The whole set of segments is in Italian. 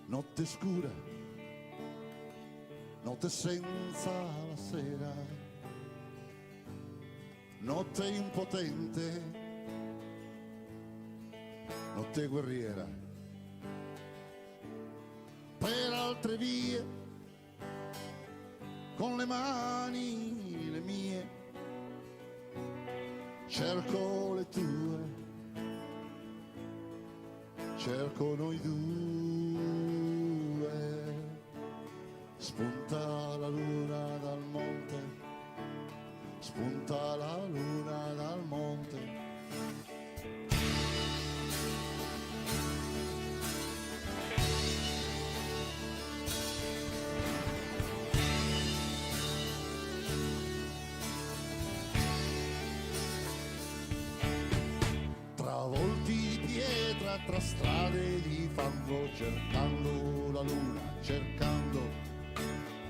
Notte scura, notte senza la sera, notte impotente, notte guerriera, per altre vie, con le mani le mie, cerco le tue, cerco noi due. Spunta la luna dal monte, spunta la luna dal monte. Tra volti di pietra, tra strade di fango, cercando la luna, cercando,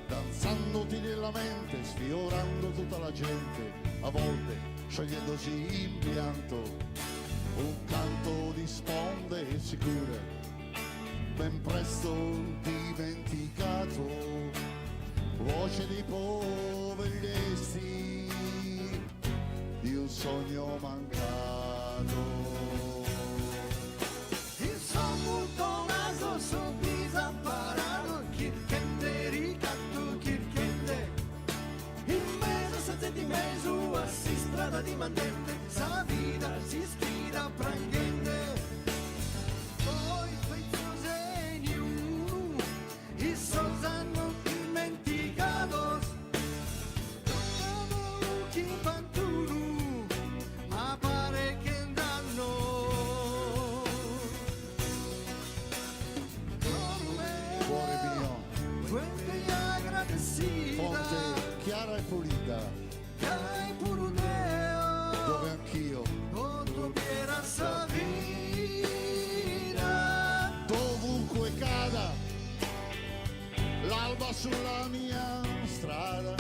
danzandoti nella mente, sfiorando tutta la gente, a volte sciogliendosi in pianto, un canto di sponde sicure, ben presto dimenticato, voce di poveri resti di un sogno mancato. Il son naso su desamparado, kirkende ricatto kirkende, in mezzo senza mezzo a si strada di mandente, sa vida si sfida prangende, poi feizoseniu, i sos hanno dimenticados, toccano luci panturu, ma pare che andranno. Cuore mio, Fuente agradecida, fonte chiara e pulita, cae puruneo, dove anch'io, contropiera sa vida, dovunque cada l'alba sulla mia strada,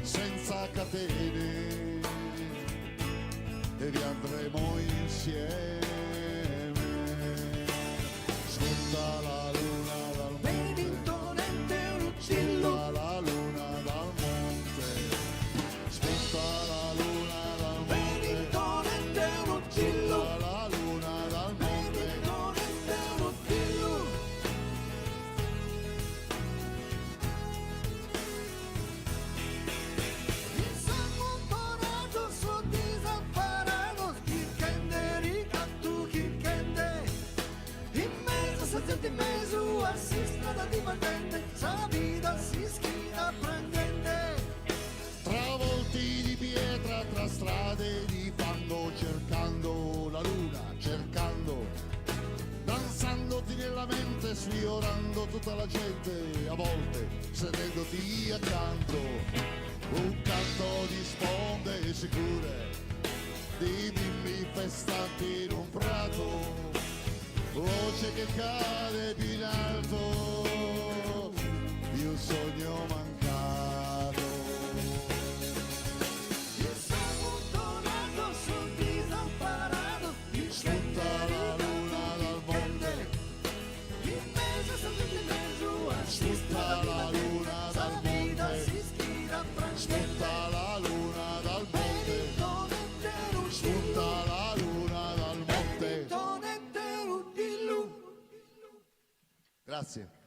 senza catene, e vi andremo insieme. Spunta la luna dal monte, benedettonente un uccello, spunta la luna dal monte, spunta la luna dal monte, benedettonente un uccello, spunta la luna dal monte. benedettonente un uccello. Il sammontonato su desamparados, kirkende ricatto kirkende, in mezzo senza in mezzo a si strada di mandente, sa vida si schina prendente. Tra volti di pietra, tra strade di fango, cercando la luna, cercando, danzandoti nella mente, sfiorando tutta la gente, a volte sedendoti accanto, un canto di sponde sicure, di bimbi festanti in un prato, voce che cade più in alto di un sogno mancato. Il sammontonato su desamparados, Spunta la luna dal monte, in mezzo senza in mezzo a si spunta strada di la mandente, luna sa dal vida monte, si schina prendente. spunta la luna dal monte, Benedettonente un uccello, spunta la luna dal monte. benedettonente un uccello. Grazie.